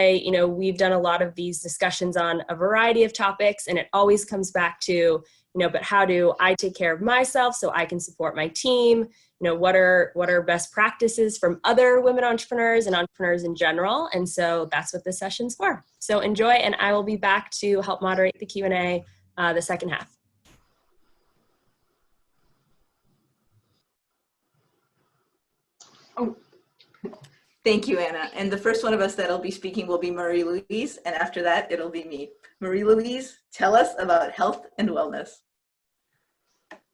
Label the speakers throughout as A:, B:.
A: You know, we've done a lot of these discussions on a variety of topics, and it always comes back to, you know, but how do I take care of myself so I can support my team? You know, what are best practices from other women entrepreneurs and entrepreneurs in general? And so that's what this session's for. So enjoy, and I will be back to help moderate the Q&A the second half.
B: Oh. Thank you, Anna. And the first one of us that'll be speaking will be Marie-Louise, and after that, it'll be me. Marie-Louise, tell us about health and wellness.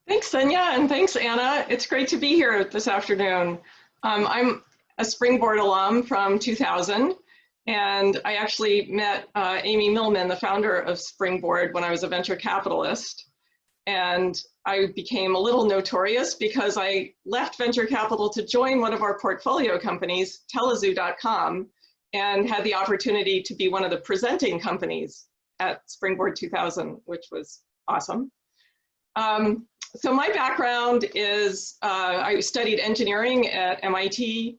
C: Thanks, Senia, and thanks, Anna. It's great to be here this afternoon. I'm a Springboard alum from 2000, and I actually met Amy Millman, the founder of Springboard, when I was a venture capitalist. And I became a little notorious because I left venture capital to join one of our portfolio companies, Telezoo.com, and had the opportunity to be one of the presenting companies at Springboard 2000, which was awesome. So my background is I studied engineering at MIT,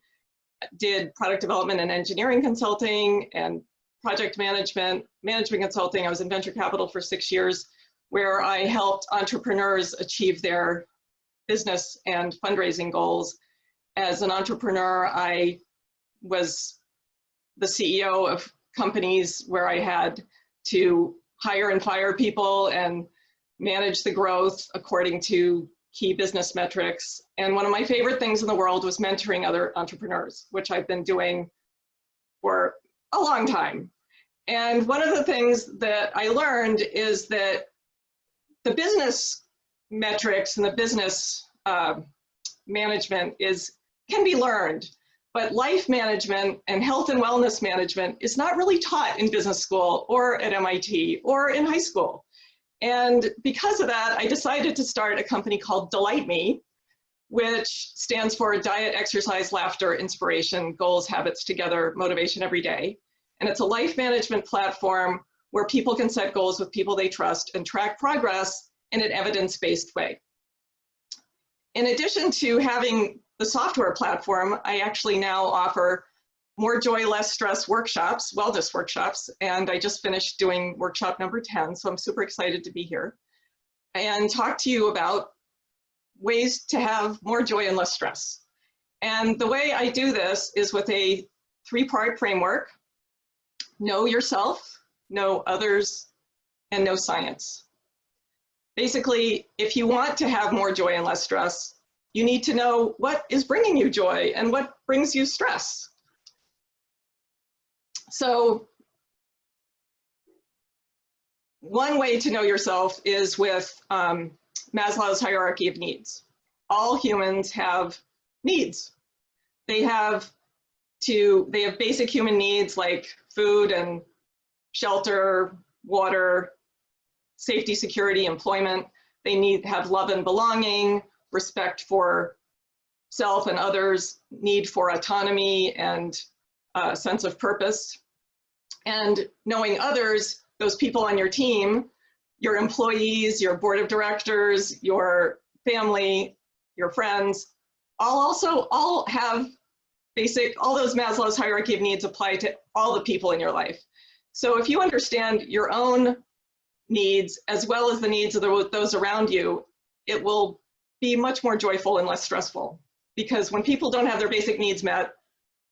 C: did product development and engineering consulting and project management consulting. I was in venture capital for 6 years, where I helped entrepreneurs achieve their business and fundraising goals. As an entrepreneur, I was the CEO of companies where I had to hire and fire people and manage the growth according to key business metrics. And one of my favorite things in the world was mentoring other entrepreneurs, which I've been doing for a long time. And one of the things that I learned is that the business metrics and the business management can be learned, but life management and health and wellness management is not really taught in business school or at MIT or in high school. And because of that, I decided to start a company called Delight Me, which stands for Diet, Exercise, Laughter, Inspiration, Goals, Habits Together, Motivation Every Day. And it's a life management platform where people can set goals with people they trust and track progress in an evidence-based way. In addition to having the software platform, I actually now offer more joy, less stress workshops, wellness workshops, and I just finished doing workshop number 10, so I'm super excited to be here and talk to you about ways to have more joy and less stress. And the way I do this is with a 3-part framework: know yourself, know others, and know science. Basically, if you want to have more joy and less stress, you need to know what is bringing you joy and what brings you stress. So one way to know yourself is with Maslow's hierarchy of needs. All humans have needs. They have basic human needs like food and shelter, water, safety, security, employment. They have love and belonging, respect for self and others, need for autonomy and a sense of purpose. And knowing others, those people on your team, your employees, your board of directors, your family, your friends, all have all those Maslow's hierarchy of needs apply to all the people in your life. So if you understand your own needs as well as the needs of those around you, it will be much more joyful and less stressful. Because when people don't have their basic needs met,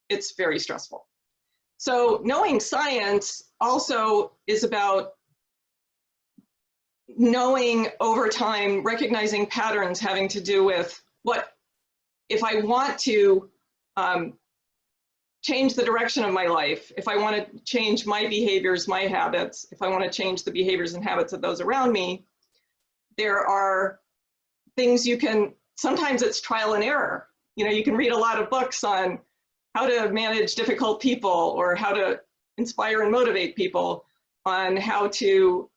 C: it's very stressful. So knowing science also is about knowing over time, recognizing patterns having to do with if I want to change the direction of my life, if I want to change my behaviors, my habits, if I want to change the behaviors and habits of those around me, there are things sometimes it's trial and error. You know, you can read a lot of books on how to manage difficult people or how to inspire and motivate people, on how to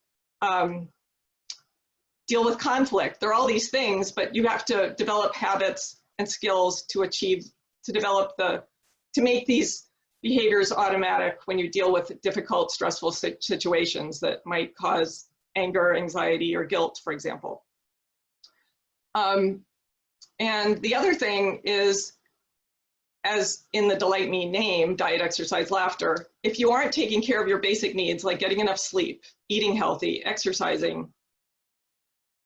C: deal with conflict. There are all these things, but you have to develop habits and skills to make these behaviors automatic when you deal with difficult, stressful situations that might cause anger, anxiety, or guilt, for example. And the other thing is, as in the Delight Me name, diet, exercise, laughter, if you aren't taking care of your basic needs, like getting enough sleep, eating healthy, exercising,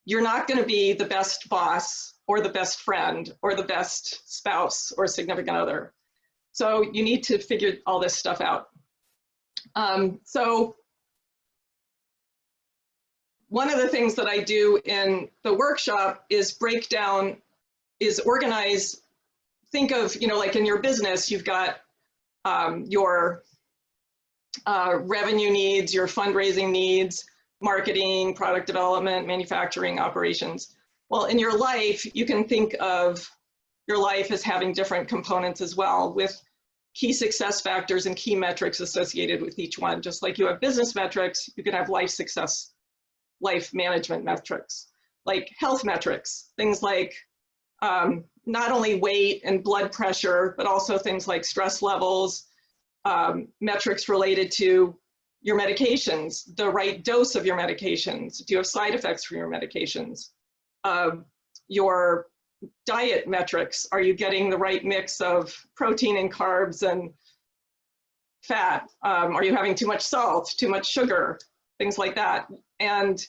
C: you're not going to be the best boss or the best friend or the best spouse or significant other. So you need to figure all this stuff out. So one of the things that I do in the workshop is organize, think of, like in your business, you've got your revenue needs, your fundraising needs, marketing, product development, manufacturing, operations. Well, in your life, you can think of your life as having different components as well, with key success factors and key metrics associated with each one. Just like you have business metrics, you can have life management metrics, like health metrics, things like not only weight and blood pressure, but also things like stress levels, metrics related to your medications, the right dose of your medications. Do you have side effects from your medications? Your diet metrics, are you getting the right mix of protein and carbs and fat? Are you having too much salt, too much sugar, things like that? And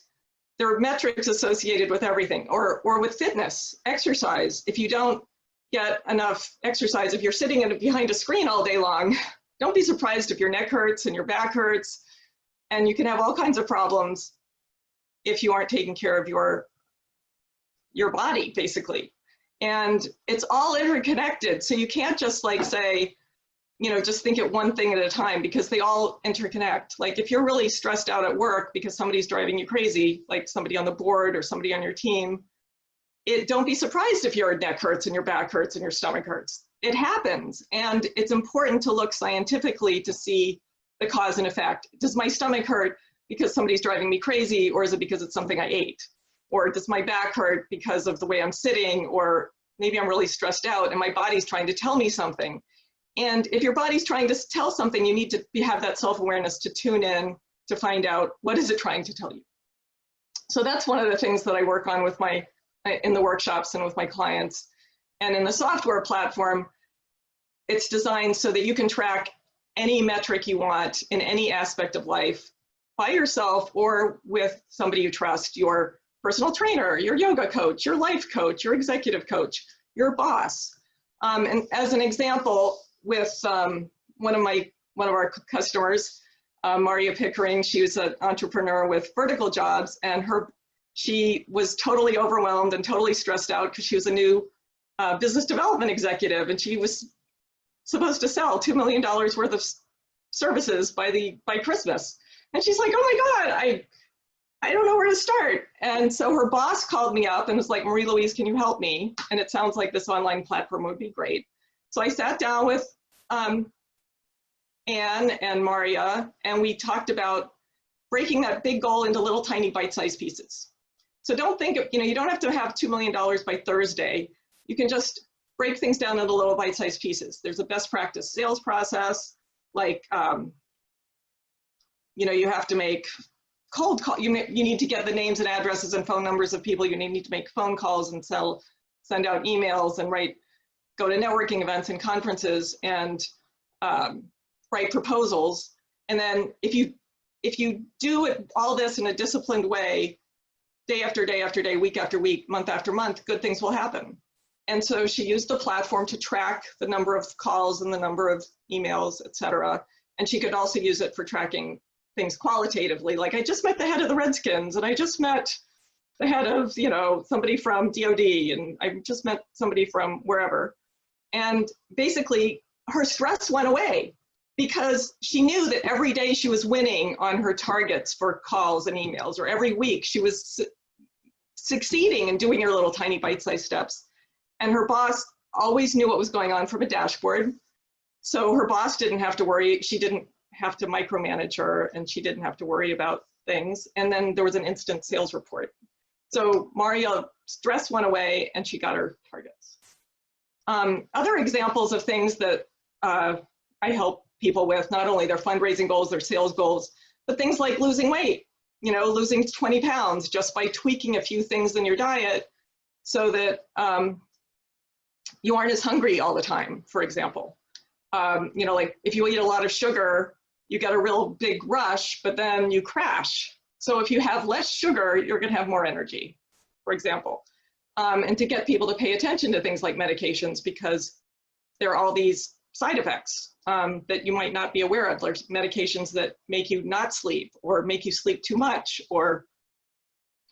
C: there are metrics associated with everything, or with fitness, exercise. If you don't get enough exercise, if you're sitting behind a screen all day long, don't be surprised if your neck hurts and your back hurts, and you can have all kinds of problems if you aren't taking care of your body, basically. And it's all interconnected, so you can't just like say, just think at one thing at a time, because they all interconnect. Like if you're really stressed out at work because somebody's driving you crazy, like somebody on the board or somebody on your team, don't be surprised if your neck hurts and your back hurts and your stomach hurts. It happens, and it's important to look scientifically to see the cause and effect. Does my stomach hurt because somebody's driving me crazy, or is it because it's something I ate? Or does my back hurt because of the way I'm sitting, or maybe I'm really stressed out and my body's trying to tell me something? And if your body's trying to tell something, you need to have that self-awareness to tune in to find out what is it trying to tell you. So that's one of the things that I work on with in the workshops and with my clients. And in the software platform, it's designed so that you can track any metric you want in any aspect of life by yourself or with somebody you trust, your personal trainer, your yoga coach, your life coach, your executive coach, your boss. And as an example, with one of our customers, Maria Pickering, she was an entrepreneur with vertical jobs, and she was totally overwhelmed and totally stressed out because she was a new business development executive, and she was supposed to sell $2 million worth of services by Christmas. And she's like, oh my God, I don't know where to start. And so her boss called me up and was like, Marie-Louise, can you help me? And it sounds like this online platform would be great. So I sat down with Anne and Maria, and we talked about breaking that big goal into little tiny bite-sized pieces. So don't think, you don't have to have $2 million by Thursday. You can just break things down into little bite-sized pieces. There's a best practice sales process, like, you have to make cold call. You need to get the names and addresses and phone numbers of people. You need to make phone calls and send out emails and go to networking events and conferences and write proposals. And then if you do all this in a disciplined way, day after day after day, week after week, month after month, good things will happen. And so she used the platform to track the number of calls and the number of emails, et cetera. And she could also use it for tracking things qualitatively. Like, I just met the head of the Redskins, and I just met the head of, somebody from DOD, and I just met somebody from wherever. And basically her stress went away because she knew that every day she was winning on her targets for calls and emails, or every week she was succeeding and doing her little tiny bite-sized steps. And her boss always knew what was going on from a dashboard. So her boss didn't have to worry. She didn't have to micromanage her, and she didn't have to worry about things. And then there was an instant sales report. So Maria's stress went away and she got her targets. Other examples of things that I help people with, not only their fundraising goals, their sales goals, but things like losing weight, losing 20 pounds just by tweaking a few things in your diet so that you aren't as hungry all the time, for example. You know, like if you eat a lot of sugar, you get a real big rush, but then you crash. So if you have less sugar, you're gonna have more energy, for example. And to get people to pay attention to things like medications, because there are all these side effects that you might not be aware of. There's medications that make you not sleep or make you sleep too much or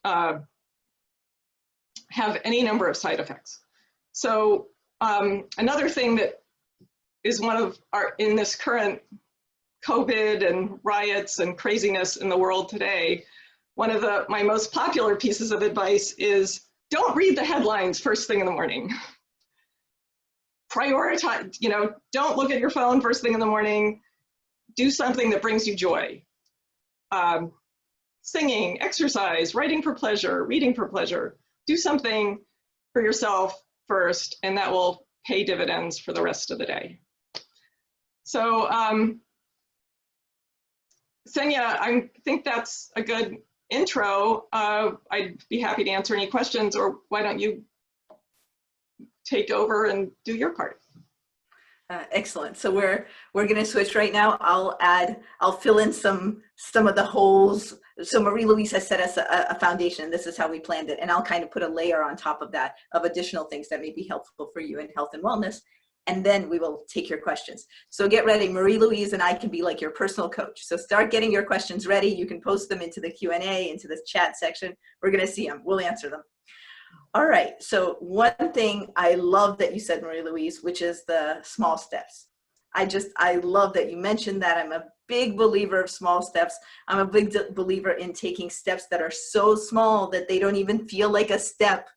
C: have any number of side effects. So another thing that is one of our, in this current COVID and riots and craziness in the world today, one of my most popular pieces of advice is don't read the headlines first thing in the morning. Prioritize, you know, don't look at your phone first thing in the morning. Do something that brings you joy. Singing, exercise, writing for pleasure, reading for pleasure. Do something for yourself first, and that will pay dividends for the rest of the day. So, Senia, I think that's a good intro. I'd be happy to answer any questions, or why don't you take over and do your part?
B: Excellent. So we're going to switch right now. I'll fill in some of the holes. So Marie-Louise has set us a foundation. This is how we planned it. And I'll kind of put a layer on top of that of additional things that may be helpful for you in health and wellness. And then we will take your questions. So get ready. Marie-Louise and I can be like your personal coach. So start getting your questions ready. You can post them into the Q&A, into the chat section. We're going to see them. We'll answer them. All right, so one thing I love that you said, Marie-Louise, which is the small steps. I love that you mentioned that. I'm a big believer of small steps. I'm a big believer in taking steps that are so small that they don't even feel like a step.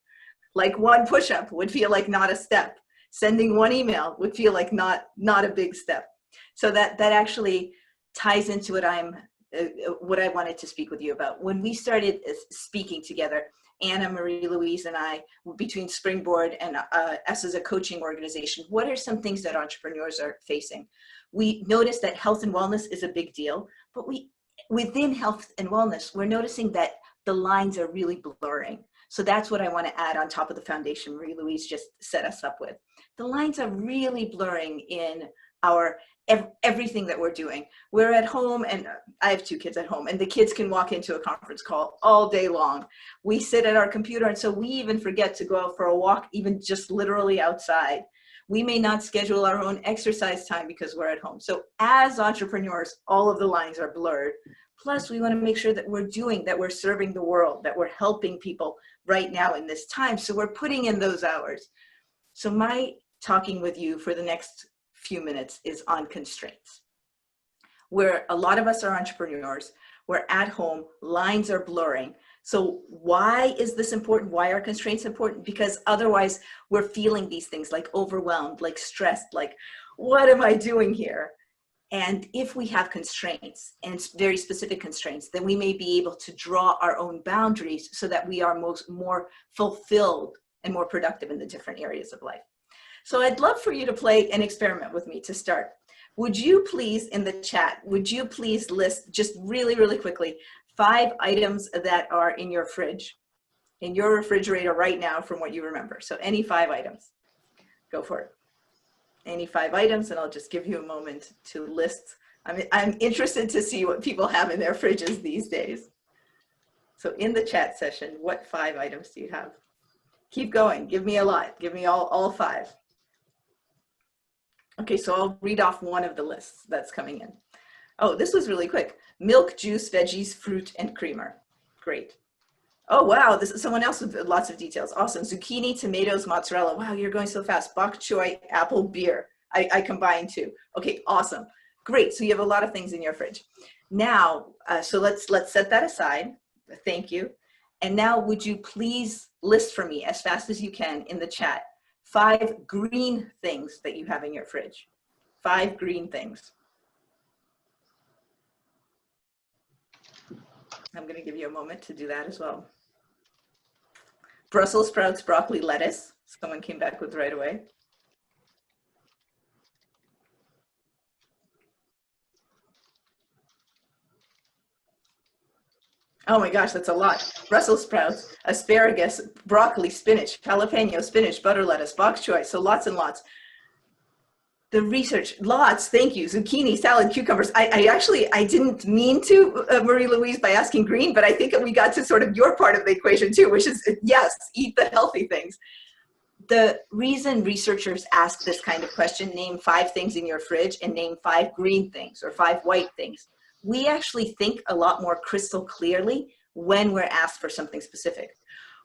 B: Like one push-up would feel like not a step. Sending one email would feel like not a big step. So that actually ties into what I wanted to speak with you about. When we started speaking together, Anna, Marie-Louise, and I, between Springboard and us as a coaching organization, what are some things that entrepreneurs are facing? We noticed that health and wellness is a big deal, but within health and wellness, we're noticing that the lines are really blurring. So that's what I want to add on top of the foundation Marie-Louise just set us up with. The lines are really blurring in our everything that we're doing. We're at home, and I have 2 kids at home, and the kids can walk into a conference call all day long. We sit at our computer, and so we even forget to go out for a walk, even just literally outside. We may not schedule our own exercise time because we're at home. So as entrepreneurs, all of the lines are blurred. Plus, we want to make sure that we're serving the world, that we're helping people right now in this time. So we're putting in those hours. So my talking with you for the next few minutes is on constraints. Where a lot of us are entrepreneurs, we're at home, lines are blurring. So why is this important? Why are constraints important? Because otherwise we're feeling these things like overwhelmed, like stressed, like what am I doing here? And if we have constraints, and very specific constraints, then we may be able to draw our own boundaries so that we are more fulfilled and more productive in the different areas of life. So I'd love for you to play an experiment with me to start. Would you please, in the chat, would you please list just really, really quickly 5 items that are in your fridge, in your refrigerator right now from what you remember? So any 5 items, go for it. Any 5 items, and I'll just give you a moment to list. I'm interested to see what people have in their fridges these days. So in the chat session, what 5 items do you have? Keep going, give me a lot, give me all 5. Okay, so I'll read off one of the lists that's coming in. Oh, this was really quick. Milk, juice, veggies, fruit, and creamer. Great. Oh, wow, this is someone else with lots of details. Awesome. Zucchini, tomatoes, mozzarella. Wow, you're going so fast. Bok choy, apple, beer. I combined 2. Okay, awesome. Great, so you have a lot of things in your fridge. Now, so let's set that aside. Thank you. And now would you please list for me as fast as you can in the chat 5 green things that you have in your fridge. 5 green things. I'm going to give you a moment to do that as well. Brussels sprouts, broccoli, lettuce. Someone came back with right away. Oh my gosh, that's a lot. Brussels sprouts, asparagus, broccoli, spinach, jalapeno, spinach, butter lettuce, bok choy, so lots and lots. The research, lots, thank you. Zucchini, salad, cucumbers. I didn't mean to, Marie-Louise, by asking green, but I think we got to sort of your part of the equation too, which is, yes, eat the healthy things. The reason researchers ask this kind of question, name 5 things in your fridge and name 5 green things or 5 white things, we actually think a lot more crystal clearly when we're asked for something specific,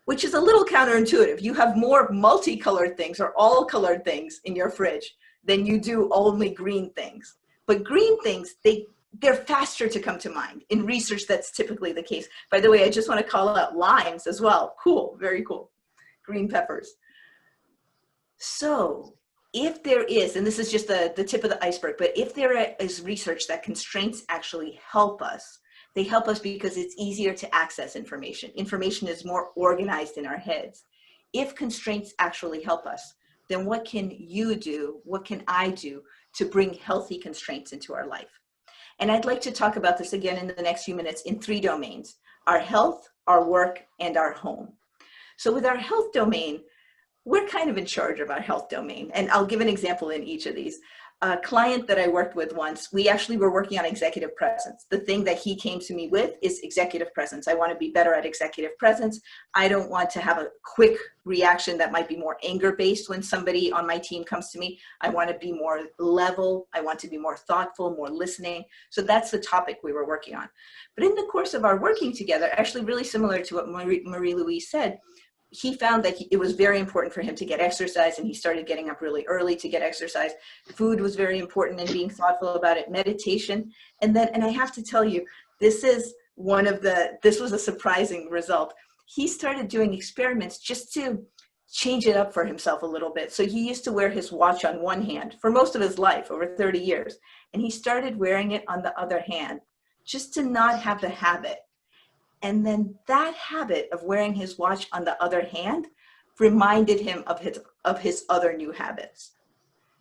B: which is a little counterintuitive. You have more multicolored things or all colored things in your fridge than you do only green things. But green things, they're faster to come to mind. In research, that's typically the case. By the way, I just want to call out limes as well. Cool, very cool. Green peppers. So if there is, and this is just the tip of the iceberg, but if there is research that constraints actually help us, they help us because it's easier to access information. Information is more organized in our heads. If constraints actually help us, then what can you do, what can I do to bring healthy constraints into our life? And I'd like to talk about this again in the next few minutes in 3 domains: our health, our work, and our home. So with our health domain, we're kind of in charge of our health domain. And I'll give an example in each of these. A client that I worked with once, we actually were working on executive presence. The thing that he came to me with is executive presence. I want to be better at executive presence. I don't want to have a quick reaction that might be more anger-based when somebody on my team comes to me. I want to be more level. I want to be more thoughtful, more listening. So that's the topic we were working on. But in the course of our working together, actually really similar to what Marie-Louise said, he found that it was very important for him to get exercise, and he started getting up really early to get exercise. Food was very important and being thoughtful about it, meditation. And I have to tell you, this was a surprising result. He started doing experiments just to change it up for himself a little bit. So he used to wear his watch on one hand for most of his life, over 30 years. And he started wearing it on the other hand, just to not have the habit. And then that habit of wearing his watch on the other hand reminded him of his other new habits.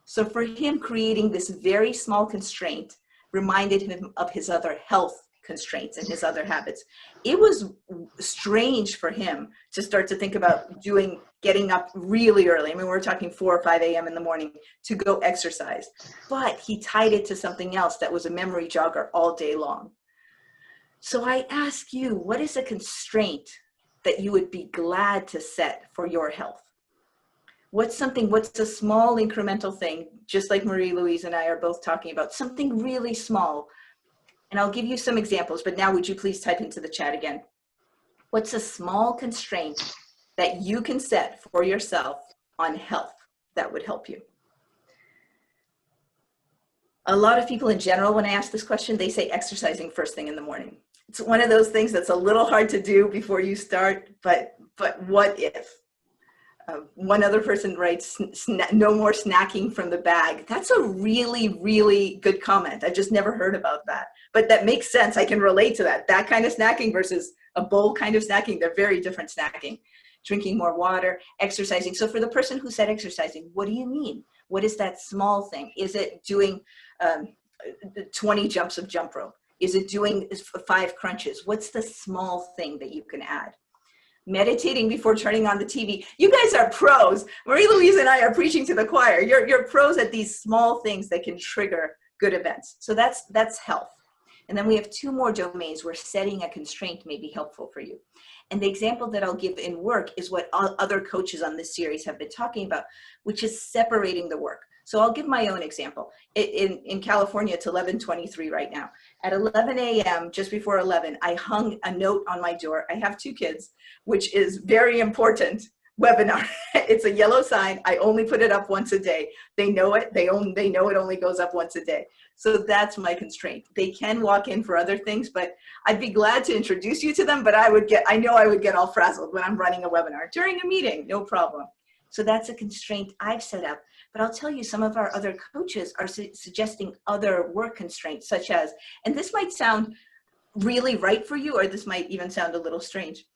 B: So for him, creating this very small constraint reminded him of his other health constraints and his other habits. It was strange for him to start to think about getting up really early. I mean, we're talking 4 or 5 a.m. in the morning to go exercise, but he tied it to something else that was a memory jogger all day long. So I ask you, what is a constraint that you would be glad to set for your health? What's a small incremental thing, just like Marie-Louise and I are both talking about, something really small. And I'll give you some examples, but now would you please type into the chat again? What's a small constraint that you can set for yourself on health that would help you? A lot of people in general, when I ask this question, they say exercising first thing in the morning. It's one of those things that's a little hard to do before you start, but what if? One other person writes, no more snacking from the bag. That's a really, really good comment. I've just never heard about that. But that makes sense. I can relate to that. That kind of snacking versus a bowl kind of snacking, they're very different snacking. Drinking more water, exercising. So for the person who said exercising, what do you mean? What is that small thing? Is it doing 20 jumps of jump rope? Is it doing 5 crunches? What's the small thing that you can add? Meditating before turning on the TV. You guys are pros. Marie-Louise and I are preaching to the choir. You're pros at these small things that can trigger good events. So that's health. And then we have 2 more domains where setting a constraint may be helpful for you. And the example that I'll give in work is what other coaches on this series have been talking about, which is separating the work. So I'll give my own example. In California, it's 11:23 right now. At 11 a.m., just before 11, I hung a note on my door. I have 2 kids, which is very important. Webinar. It's a yellow sign. I only put it up once a day. They know it. They know it only goes up once a day. So that's my constraint. They can walk in for other things, but I'd be glad to introduce you to them, but I know I would get all frazzled when I'm running a webinar. During a meeting, no problem. So that's a constraint I've set up. But I'll tell you, some of our other coaches are suggesting other work constraints, such as, and this might sound really right for you, or this might even sound a little strange.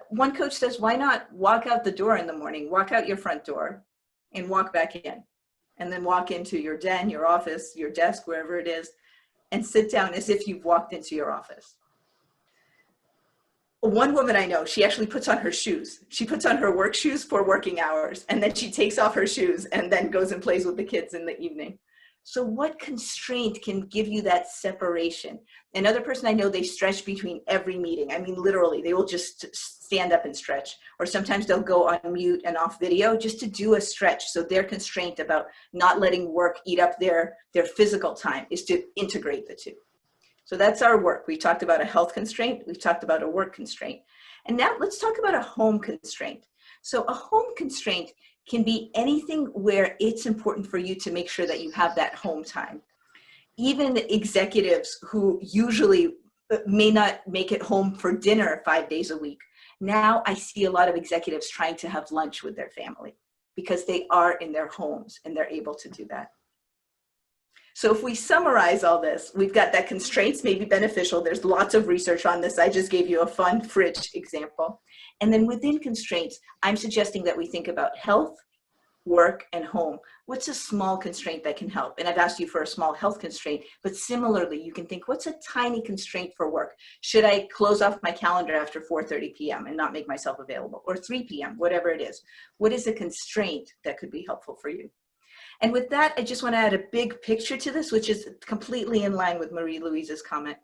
B: One coach says, why not walk out the door in the morning, walk out your front door and walk back in, and then walk into your den, your office, your desk, wherever it is, and sit down as if you've walked into your office. one woman I know, she actually puts on her shoes. She puts on her work shoes for working hours, and then she takes off her shoes and then goes and plays with the kids in the evening. So what constraint can give you that separation? Another person I know, they stretch between every meeting. I mean, literally, they will just stand up and stretch. Or sometimes they'll go on mute and off video just to do a stretch. So their constraint about not letting work eat up their physical time is to integrate the two. So that's our work. We talked about a health constraint. We've talked about a work constraint. And now let's talk about a home constraint. So a home constraint can be anything where it's important for you to make sure that you have that home time. Even executives who usually may not make it home for dinner 5 days a week. Now I see a lot of executives trying to have lunch with their family because they are in their homes and they're able to do that. So if we summarize all this, we've got that constraints may be beneficial. There's lots of research on this. I just gave you a fun fridge example. And then within constraints, I'm suggesting that we think about health, work, and home. What's a small constraint that can help? And I've asked you for a small health constraint, but similarly, you can think, what's a tiny constraint for work? Should I close off my calendar after 4:30 p.m. and not make myself available? Or 3 p.m., whatever it is. What is a constraint that could be helpful for you? And with that, I just want to add a big picture to this, which is completely in line with Marie-Louise's comment.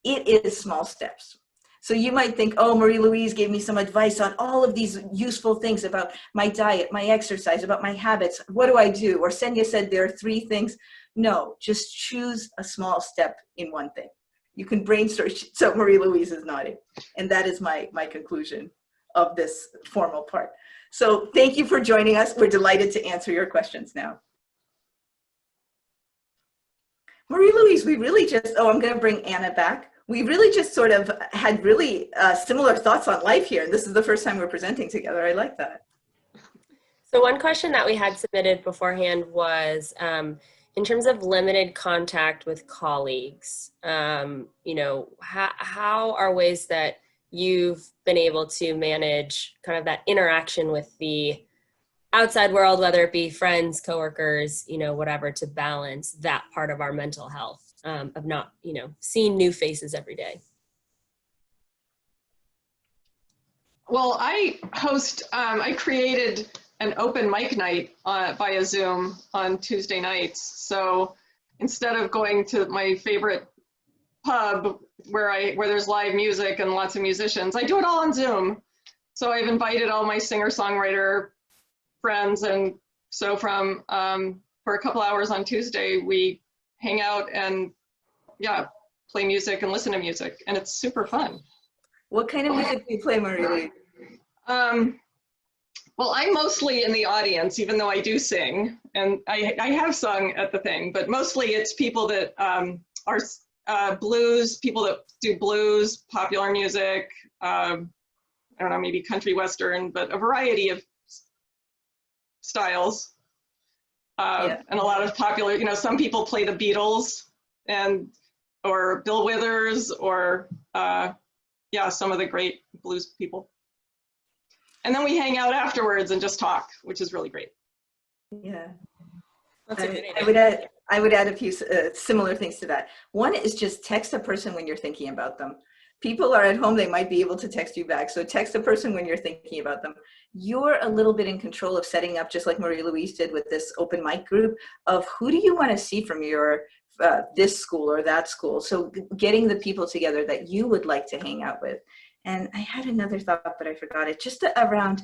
B: It is small steps. So you might think, oh, Marie-Louise gave me some advice on all of these useful things about my diet, my exercise, about my habits. What do I do? Or Senia said there are 3 things. No, just choose a small step in one thing. You can brainstorm. So Marie-Louise is nodding. And that is my conclusion of this formal part. So thank you for joining us. We're delighted to answer your questions now. Marie-Louise, we really just, oh, I'm going to bring Anna back. We really just sort of had really similar thoughts on life here. And this is the first time we're presenting together. I like that.
A: So one question that we had submitted beforehand was, in terms of limited contact with colleagues, you know, how are ways that you've been able to manage kind of that interaction with the outside world, whether it be friends, coworkers, you know, whatever, to balance that part of our mental health, of not, you know, seeing new faces every day?
C: Well, I created an open mic night via Zoom on Tuesday nights. So instead of going to my favorite pub where there's live music and lots of musicians, I do it all on Zoom. So I've invited all my singer-songwriter friends, and so for a couple hours on Tuesday, we hang out and play music and listen to music, and it's super fun.
B: What kind of music do you play, Marie-Louise?
C: Well, I'm mostly in the audience, even though I do sing, and I have sung at the thing, but mostly it's people that are blues, people that do blues, popular music, I don't know, maybe country western, but a variety of styles. And a lot of popular, you know, some people play the Beatles or Bill Withers, or some of the great blues people. And then we hang out afterwards and just talk, which is really great.
B: Yeah.
A: That's a good idea.
B: I would add a few similar things to that. One is just text a person when you're thinking about them. People are at home, they might be able to text you back. So text a person when you're thinking about them. You're a little bit in control of setting up, just like Marie-Louise did with this open mic group, of who do you want to see from your this school or that school. So getting the people together that you would like to hang out with. And I had another thought, but I forgot it, just around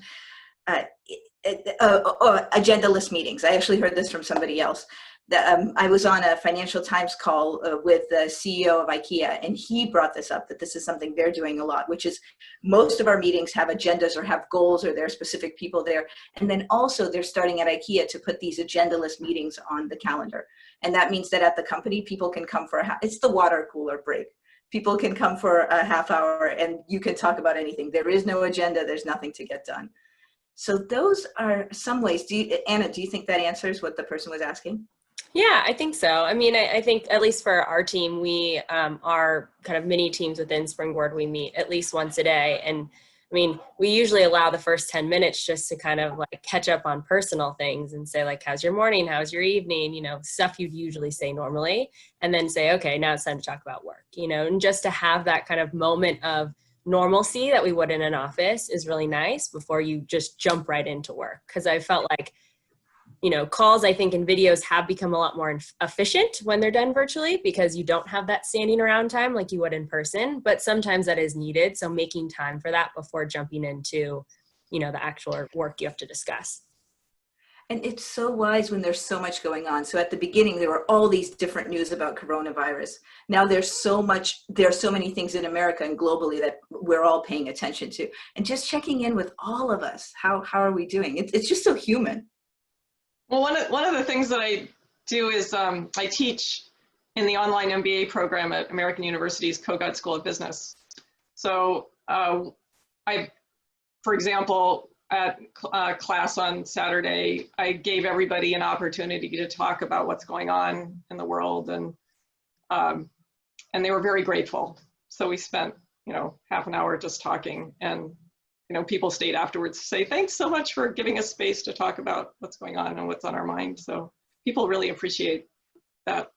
B: agenda-less meetings. I actually heard this from somebody else. I was on a Financial Times call with the CEO of IKEA, and he brought this up, that this is something they're doing a lot, which is most of our meetings have agendas or have goals, or there are specific people there. And then also they're starting at IKEA to put these agenda-less meetings on the calendar. And that means that at the company, people can come for it's the water cooler break. People can come for a half hour and you can talk about anything. There is no agenda, there's nothing to get done. So those are some ways. Anna, do you think that answers what the person was asking?
A: Yeah, I think so. I mean, I think at least for our team, we are kind of mini teams within Springboard. We meet at least once a day. And I mean, we usually allow the first 10 minutes just to kind of like catch up on personal things and say like, how's your morning? How's your evening? You know, stuff you'd usually say normally, and then say, okay, now it's time to talk about work, you know, and just to have that kind of moment of normalcy that we would in an office is really nice before you just jump right into work. Because I felt like, you know, calls, I think, and videos have become a lot more efficient when they're done virtually because you don't have that standing around time like you would in person, but sometimes that is needed. So making time for that before jumping into, you know, the actual work you have to discuss.
B: And it's so wise when there's so much going on. So at the beginning, there were all these different news about coronavirus. Now there are so many things in America and globally that we're all paying attention to. And just checking in with all of us, how are we doing? It's just so human.
C: Well, one of the things that I do is I teach in the online MBA program at American University's Kogod School of Business. So for example, at class on Saturday, I gave everybody an opportunity to talk about what's going on in the world, and they were very grateful. So we spent, you know, half an hour just talking, and you know, people stayed afterwards to say, thanks so much for giving us space to talk about what's going on and what's on our mind. So people really appreciate that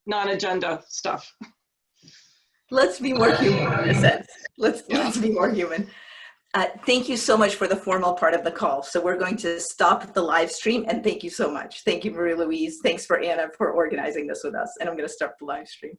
C: non-agenda stuff.
B: Let's be more human in a sense. Let's be more human. Thank you so much for the formal part of the call. So we're going to stop the live stream, and thank you so much. Thank you, Marie-Louise. Thanks for Anna for organizing this with us. And I'm going to start the live stream.